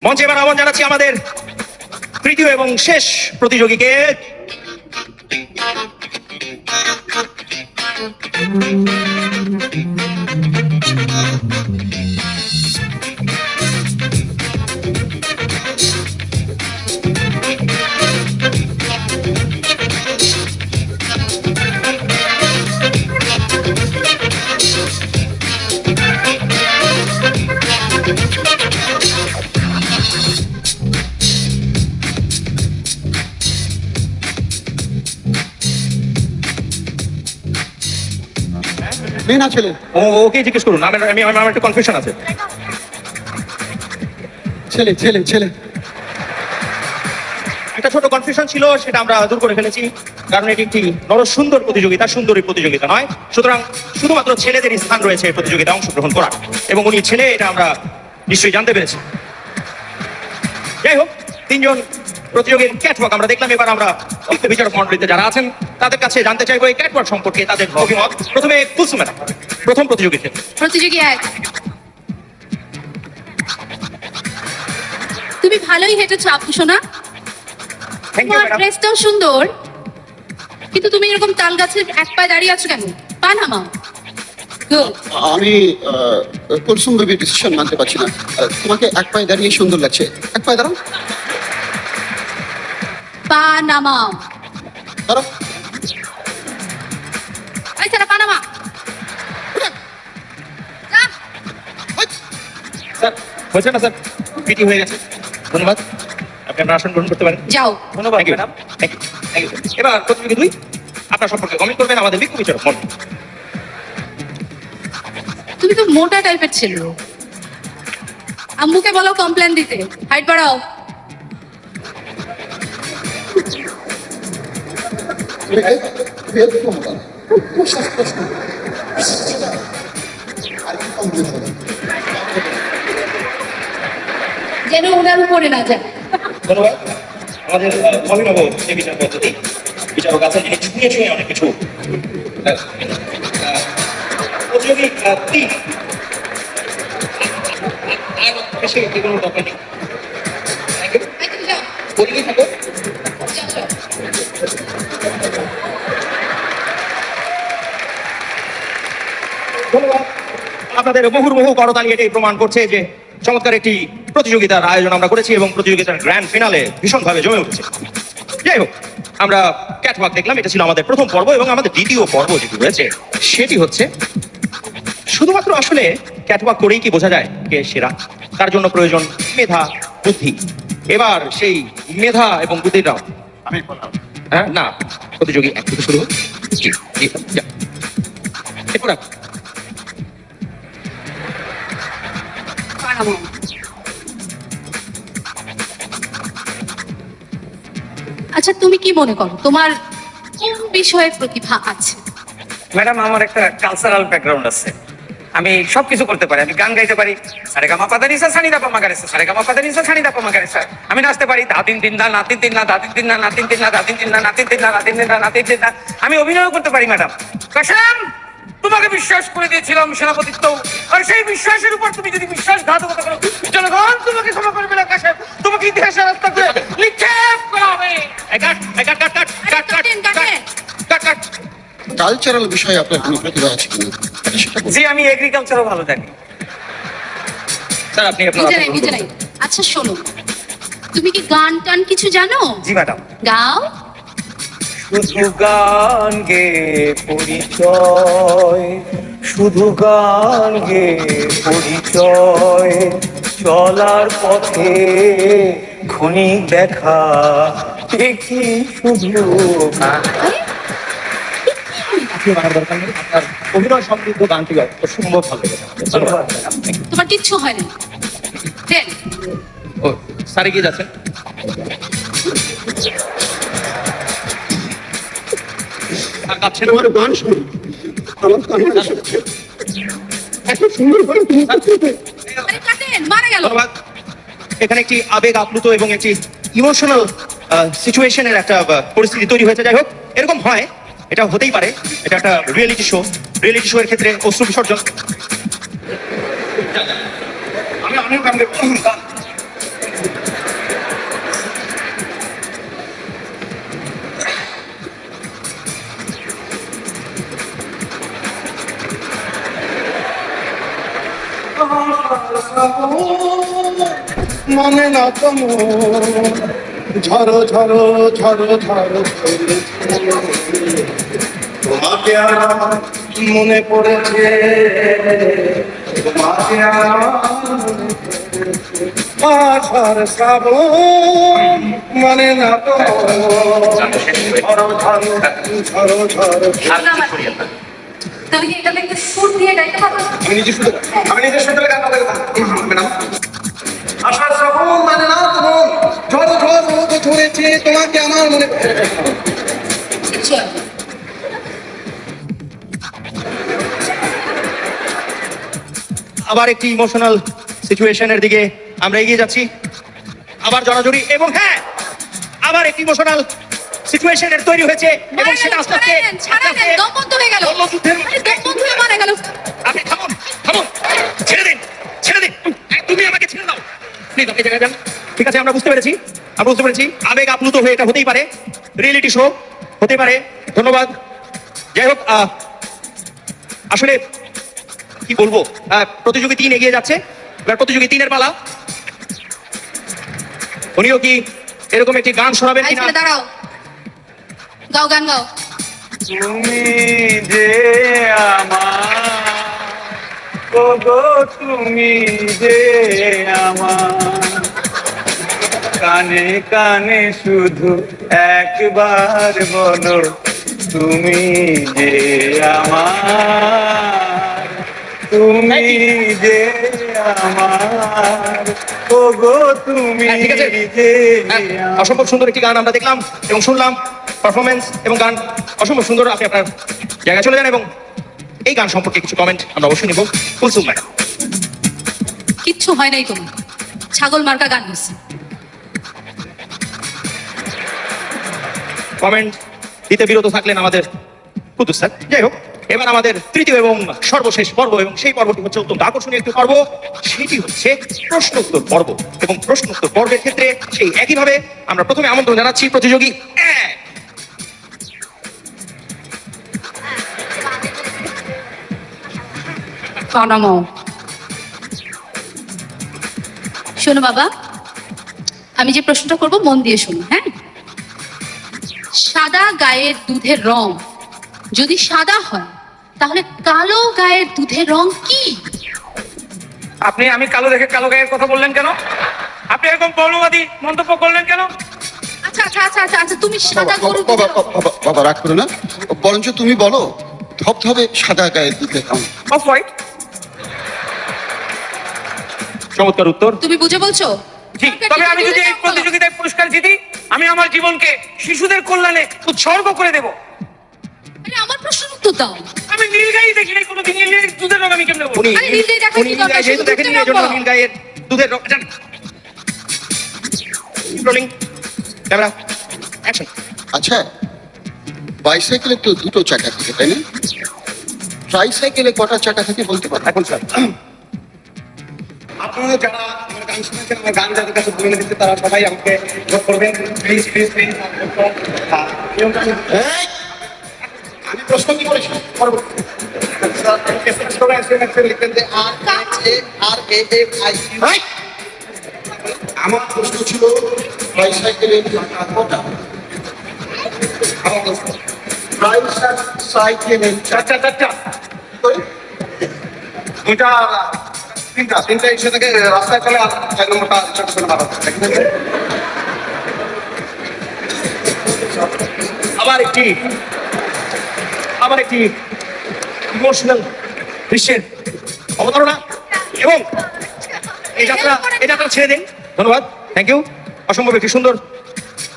মঞ্চে এবার আহ্বান জানাচ্ছি আমাদের তৃতীয় এবং শেষ প্রতিযোগীকে। মেয়ে না ছেলে? ওকে জিজ্ঞেস করুন, আমার একটা কনফিউশন আছে। ছেলে ছেলে ছেলে। একটা ছোট কনফিউশন ছিল, সেটা আমরা দূর করে ফেলেছি, কারণ এটি একটি নরসুন্দর প্রতিযোগিতা, সুন্দরী প্রতিযোগিতা নয়। সুতরাং শুধুমাত্র ছেলেদের স্থান রয়েছে এই প্রতিযোগিতায় অংশগ্রহণ করার, এবং উনি ছেলে এটা আমরা নিশ্চয়ই জানতে পেরেছি। যাই হোক, তিনজন প্রতিযোগীর ক্যাটওয়াক আমরা দেখলাম। এবার আমরা বিচারক মণ্ডলীতে যারা আছেন তাদের কাছে জানতে চাইবো এই ক্যাটওয়াক সম্পর্কে তাদের অভিমত। প্রথমে কুলসুম ম্যাডাম, প্রথম প্রতিযোগী। প্রতিযোগী এক, তুমি ভালোই হেঁটেছো আপু সোনা, তোমার ড্রেসটাও সুন্দর, কিন্তু তুমি এরকম তাল গাছের এক পায়ে দাঁড়িয়ে আছো কেন? পা নামাও। আমি কুলসুম বেবির ডিসিশন মানতে পারছি না। তোমাকে এক পায়ে দাঁড়িয়ে সুন্দর লাগছে, এক পায়ে দাঁড়াও। পা নামাও। দাঁড়াও। এই সারা পা নামা। স্যার হয়েছে না স্যার, পিটি হয়ে গেছে। ধন্যবাদ, আপনি আপনার আসন গ্রহণ করতে পারেন। যাও। ধন্যবাদ ম্যাডাম। Thank you. এবার প্রতিযোগী দুই, আপনার সম্পর্কে কমেন্ট করবেন আমাদের বিজ্ঞ বিচারক মণ্ডলী। তুমি তো মোটা টাইপের ছিল, আম্মুকে বলো কমপ্লেন দিতে, হাইট বাড়াও। যেন ওনার উপরে না যায়। ধন্যবাদ। আমাদের অভিনব যে বিচার পদ্ধতি, বিচারক আছেন যিনি ছুঁয়ে ছুঁয়ে অনেক কিছু। প্রতিযোগী তিন, বেশি কোনো দরকার নেই। পরিচয় থাকো। ধন্যবাদ। আপনাদের মুহুর্মুহু করতালি এটাই প্রমাণ করছে যে চমৎকার একটি প্রতিযোগিতার আয়োজন আমরা করেছি এবং প্রতিযোগিতার গ্র্যান্ড ফিনালে ভীষণভাবে জমে উঠেছে। যাই হোক, আমরা ক্যাটওয়াক দেখলাম, এটা ছিল আমাদের প্রথম পর্ব। এবং আমাদের দ্বিতীয় পর্ব যেটি রয়েছে সেটি হচ্ছে শুধুমাত্র আসলে ক্যাটওয়াক করেই কি বোঝা যায় কে সেরা, তার জন্য প্রয়োজন মেধা, বুদ্ধি। এবার সেই মেধা এবং বুদ্ধিটাও আমি বললাম হ্যাঁ না, প্রতিযোগী এক থেকে শুরু হোক। জি, জি, যা। এরপর পা নামাও। আচ্ছা, তুমি কি মনে করো তোমার কোন বিষয়ে প্রতিভা আছে? ম্যাডাম, আমার একটা কালচারাল ব্যাকগ্রাউন্ড আছে, আমি সবকিছু করতে পারি। আমি গান গাইতে পারি, সারেগামা পাদানিসা সানি দাপা মাগারেসা, সারেগামা পাদানিসা সানি দাপা মাগারেসা। আমি নাচতে পারি, দাদিন দিন দা নাতিন দিন না দাদিন দিন না নাতিন দিন না দাদিন দিন না নাতিন দিন না নাতিন দিন না নাতিন দিন না। আমি অভিনয় করতে পারি ম্যাডাম। কাশেম, তোমাকে বিশ্বাস করে দিয়েছিলাম সেনাপতিত্ব, আর সেই বিশ্বাসের উপর তুমি যদি বিশ্বাসঘাতকতা করো, জনগণ তোমাকে ক্ষমা করবে না কাশেম, তোমাকে ইতিহাসের রাস্তাতে নিক্ষেপ করা হবে। কালচারাল বিষয়ে আপনার কোনো প্রতিভা আছে কিনা সেটা বলুন। জি, আমি এগ্রিকালচারও ভালো জানি। স্যার আপনি আপনার বুঝে নাই, বুঝে নাই। আচ্ছা শোনো, তুমি কি গান টান কিছু জানো? জি ম্যাডাম। গাও। শুধু গান গে পরিচয়, শুধু গান গে পরিচয়, চলার পথে ক্ষণিক দেখা দেখি শুধু। আপনি মানার দরকার নেই, আপনার অভিনয় সমৃদ্ধ গানটি অসম্ভব ভালো লেগেছে। ধন্যবাদ। তোমার কিচ্ছু হয় না। দেন। ও স্যার এগিয়ে যাচ্ছেন। কাঁদছেন তোমার গান শুনুন, আমার কানে এসেছে। এত সুন্দর গান তুমি করতে। আরে কাটেন, মারা গেল। ধন্যবাদ। এখানে একটি আবেগ আপ্লুত এবং একটি ইমোশনাল সিচুয়েশনের একটা পরিস্থিতি তৈরি হয়েছে। যাই হোক, এরকম হয়, এটা হতেই পারে, এটা একটা রিয়েলিটি শো। রিয়েলিটি শো এর ক্ষেত্রে অশ্রু বিসর্জন। আমি অনেক গান মানে না তো মন ঝড়ো ঝড়ো ঝড়ো ঝড়ো তোমাকে আমার মনে পড়েছে তোমাকে আমার আষাঢ় শ্রাবণ মানে না তো ঝড়ো ঝড়ো ঝড়ো ঝড়ো তুমি কি এটা একটু সুর দিয়ে গাইতে পারো? আমি নিজে শুনতে গান গাইতে ম্যাডাম আষাঢ় শ্রাবণ মানে না তো ঝড়ো ঝড়ো ঝরেছে তোমাকে আমার মনে কিচ্ছু হবে না। আবার একটি ইমোশনাল সিচুয়েশনের দিকে আমরা এগিয়ে যাচ্ছি, আবার জড়াজড়ি, এবং হ্যাঁ আবার একটি ইমোশনাল সিচুয়েশনের তৈরি হয়েছে এবং সেটা আস্তে আস্তে ছাড়া দেন, দম বন্ধ হয়ে গেল। মল্লযুদ্ধের আরে দম বন্ধ হয়ে মারা গেল। আপনি থামুন থামুন, ছেড়ে দিন ছেড়ে দিন, তুমি আমাকে ছেড়ে দাও প্লিজ, আপনি জায়গায় যান। ঠিক আছে, আমরা বুঝতে পেরেছি, আমরা বুঝতে পেরেছি আবেগ আপ্লুত হয়ে এটা হতেই পারে, রিয়েলিটি শো হতে পারে। ধন্যবাদ। যাই হোক, আসলে কি বলবো, প্রতিযোগী 3 এগিয়ে যাচ্ছে, এবার প্রতিযোগী 3-এর পালা। উনিও কি এরকম একটি গান শোনাবেন এই কিনা? ছেলে দাঁড়াও, গাও, গান গাও। তুমি যে আমার ওগো তুমি যে আমার কানে কানে শুধু একবার বলো তুমি যে আমার তুমি যে আমার ওগো তুমি হ্যাঁ, ঠিক আছে। যে হ্যাঁ, আমার। অসম্ভব সুন্দর একটি গান আমরা দেখলাম এবং শুনলাম, পারফরমেন্স এবং গান অসম্ভব সুন্দর। আপনি আপনার জায়গায় চলে যান এবং এই গান সম্পর্কে কিছু কমেন্ট আমরা অবশ্যই নিব। কুলসুম ম্যাডাম। কিচ্ছু হয় নাই তোমার, ছাগল মার্কা গান হচ্ছে। কমেন্ট দিতে বিরত থাকলেন আমাদের কুদ্দুস স্যার। যাই হোক, এবার আমাদের তৃতীয় এবং সর্বশেষ পর্ব, এবং সেই পর্বটি হচ্ছে অত্যন্ত আকর্ষণীয় একটি পর্ব, সেটি হচ্ছে প্রশ্ন উত্তর পর্ব। এবং প্রশ্ন উত্তর পর্বের ক্ষেত্রে সেই একইভাবে আমরা প্রথমে আমন্ত্রণ জানাচ্ছি প্রতিযোগী 1। প্রণাম। শোনো বাবা, আমি যে প্রশ্নটা করব মন দিয়ে শোনো, হ্যাঁ? সাদা গায়ের দুধের রং যদি সাদা হয়, তাহলে কালো গায়ের দুধের রং কি? আপনি আমি কালো দেখে কালো গায়ের কথা বললেন কেন? আপনি এরকম বর্ণবাদী মন্তব্য করলেন কেন? আচ্ছা আচ্ছা আচ্ছা আচ্ছা আচ্ছা, তুমি সাদা গরু বাবা বাবা বাবা রাগ করো না, বরঞ্চ তুমি বলো ধবধবে সাদা গায়ে দুধের রং। Off white. চমৎকার উত্তর। তুমি বুঝে বলছো? জি, তবে আমি যদি এই প্রতিযোগিতায় পুরস্কার জিতি, আমি আমার জীবনকে শিশুদের কল্যাণে উৎসর্গ করে দেব। আরে আমার প্রশ্নের উত্তর দাও। আমি নীল গাই দেখি নাই কোনোদিন, নীল দুধের রং আমি কেমনে বলবো? উনি আরে নীল গায়ে দেখার উনি কি নীল দরকার? গায়ে যেহেতু শুধু দেখেননি, দুধের এই জন্য রং বলো। নীল গায়ের দুধের রং। যান। Rolling, camera, action. আচ্ছা, বাইসাইকেলে তো দুটো চাকা থাকে তাই না? ট্রাইসাইকেলে কটা চাকা থাকে বলতে পারো? এখন স্যার, আপনারা যারা আমার গান শুনেছেন, আমার গান যাদের কাছে বলে দিচ্ছে, তারা সবাই আমাকে ভোট করবেন, প্লিজ প্লিজ প্লিজ। আমি প্রশ্ন কি করেছি? লিখবেন যে RAARAFI। আমার প্রশ্ন ছিল ট্রাইসাইকেলের চাকা কটা? ট্রাইসাইকেলের চাকা চারটা দুইটা তিনটা এসে থেকে রাস্তায় চলে, আর 4 নম্বরটা ছোট ছোট বাধা থাকে। আবার একটি ইমোশনাল দৃশ্যের অবতারণা, এবং এই যাত্রা ছেড়ে দিন। ধন্যবাদ, থ্যাংক ইউ। অসম্ভব একটি সুন্দর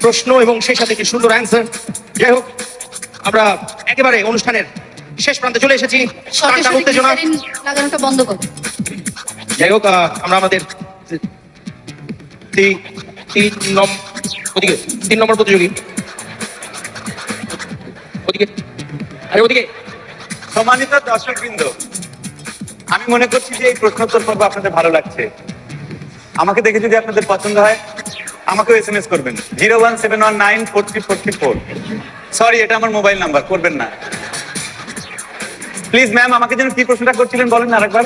প্রশ্ন এবং সেই সাথে একটি সুন্দর অ্যান্সার। যাই হোক, আমরা একেবারে অনুষ্ঠানের শেষ প্রান্তে চলে এসেছি। টানটান উত্তেজনা। গ্লিসারিন লাগানোটা বন্ধ করো। যাই হোক, আমরা আমাদের তিন নম্বর প্রতিযোগী, ওদিকে, আরে ওদিকে। সম্মানিত দর্শকবৃন্দ, আমি মনে করছি যে এই প্রশ্নোত্তর পর্ব আপনাদের ভালো লাগছে। আমাকে দেখে যদি আপনাদের পছন্দ হয়, আমাকেও SMS করবেন 01719434344। সরি, এটা আমার মোবাইল নাম্বার, করবেন না প্লিজ। ম্যাম, আমাকে যেন কি প্রশ্নটা করছিলেন বলেন না আরেকবার।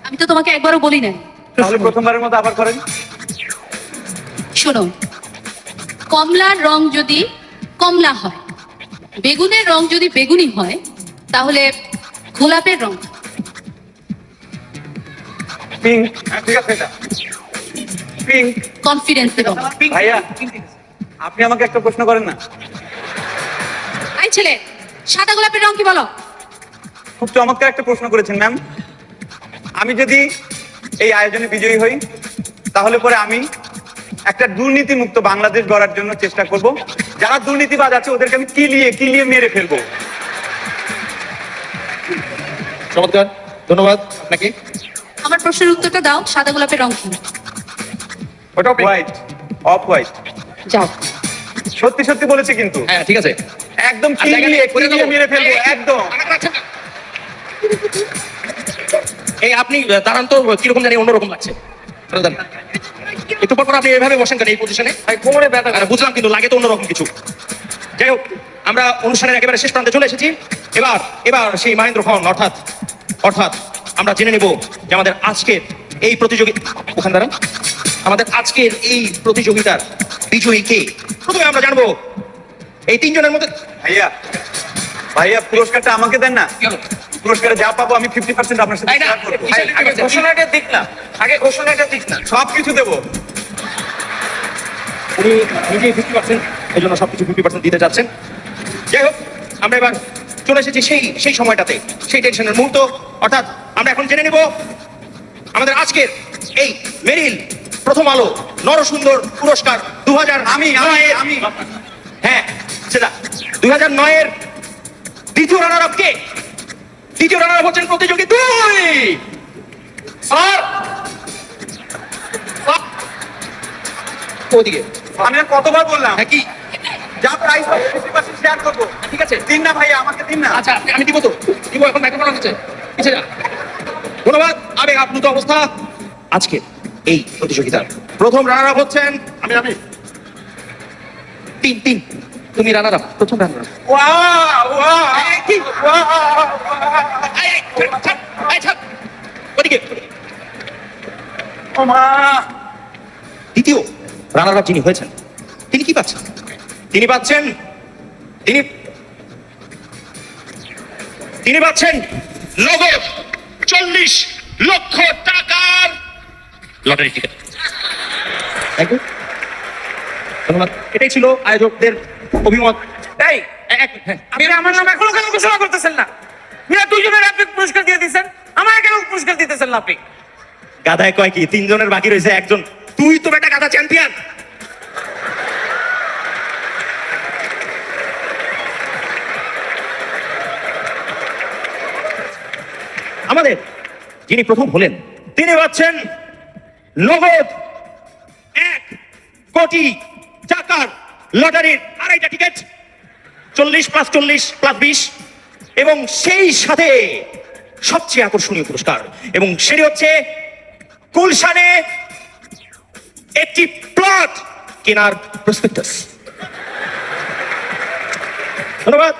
আমি তো তোমাকে একবারও বলি নাই। তাহলে প্রথমবারের মতো আবার করেন। শোনো, কমলার রং যদি কমলা হয়, বেগুনের রং যদি বেগুনি হয়, তাহলে গোলাপের রং পিঙ্ক। ঠিক আছে এটা পিঙ্ক। কনফিডেন্সের রং। ভাইয়া আপনি আমাকে একটা প্রশ্ন করেন না? আই ছেলে, সাদা গোলাপের রং কি বলো? খুব চমৎকার একটা প্রশ্ন করেছেন ম্যাম। আমি যদি এই আয়োজনে বিজয়ী হই তাহলে পরে আমি একটা দুর্নীতিমুক্ত বাংলাদেশ গড়ার জন্য চেষ্টা করব। যারা দুর্নীতিবাজ আছে ওদেরকে আমি কিলিয়ে মেরে ফেলবো। চমৎকার, ধন্যবাদ আপনাকে। আমার প্রশ্নের উত্তরটা দাও, সাদা গোলাপের রং কি? ওটা হোয়াইট, অফ হোয়াইট। যাও। সত্যি সত্যি বলেছি কিন্তু হ্যাঁ ঠিক আছে। একদম আর জায়গা নেই, করে কিলিয়ে দেবো। মেরে ফেলবো একদম। এই আপনি দাঁড়ান তো, কিরকম জানি অন্যরকম লাগছে। দাঁড়ান। একটু পর পর আপনি এভাবে বসেন কেন এই পজিশনে? কোমরে ব্যথা করে। বুঝলাম কিন্তু লাগে তো অন্যরকম কিছু। যাই হোক, আমরা অনুষ্ঠানের একেবারে শেষ প্রান্তে চলে এসেছি। এবার সেই মহেন্দ্র খন অর্থাৎ আমরা জেনে নেব যে আমাদের আজকের এই প্রতিযোগিতা, ওখানে দাঁড়ান, আমাদের আজকের এই প্রতিযোগিতার বিজয়ী কে। প্রথমে আমরা জানবো এই তিনজনের মধ্যে। ভাইয়া পুরস্কারটা আমাকে দেন না। কি হলো? পুরস্কারে যা পাবো আমি 50% আপনার সাথে তাই না? শেয়ার করবো। আগে ঘোষণাটা দিক না, আগে ঘোষণাটা দিক না। সবকিছু দেবো। উনি নিজেই 50%, এই জন্য সবকিছু 50% দিতে চাচ্ছেন। যাই হোক, আমরা এবার চলে এসেছি সেই সময়টাতে, সেই টেনশনের মুহূর্ত। অর্থাৎ আমরা এখন জেনে নেব আমাদের আজকের এই মেরিল প্রথম আলো নরসুন্দর পুরস্কার 2009 হ্যাঁ সেটা 2009 দ্বিতীয় রানার আপ কে। দ্বিতীয় রানার আপ হচ্ছেন প্রতিযোগী 2 স্যার। ওদিকে আমি আর কতবার বললাম হ্যাঁ কি? যা প্রাইস পাবো 50% শেয়ার করবো। ঠিক আছে, দিন না ভাইয়া, আমাকে দিন না। আচ্ছা আমি দিব তো, দিব। এখন মাইক্রোফোন হচ্ছে পিছে যা। ধন্যবাদ। আবেগ আপ্লুত অবস্থা। আজকে এই প্রতিযোগিতার প্রথম রানার আপ হচ্ছেন আমি তিন তুমি রানার আপ, প্রথম রানার আপ। ওদিকে দ্বিতীয় রানার আপ যিনি হয়েছেন তিনি কি পাচ্ছেন? তিনি পাচ্ছেন নগদ 40 লক্ষ টাকার লটারি টিকিট। ধন্যবাদ। এটাই ছিল আয়োজকদের অভিমত। এই আপনি আমার নাম এখনো কেন ঘোষণা করতেছেন না? মিয়া দুইজনের আপনি পুরস্কার দিয়ে দিচ্ছেন, আমার কেন পুরস্কার দিতেছেন না আপনি? গাধায় কয় কি, তিনজনের বাকি রয়েছে একজন। তুই তো বেটা গাধা চ্যাম্পিয়ন। আমাদের যিনি প্রথম হলেন তিনি পাচ্ছেন নগদ 1 কোটি টাকার লটারির 2.5টা টিকিট, 40 + 40 + 20, এবং সেই সাথে সবচেয়ে আকর্ষণীয় পুরস্কার, এবং সেটি হচ্ছে গুলশানে একটি প্লট কেনার প্রসপেক্টাস। ধন্যবাদ।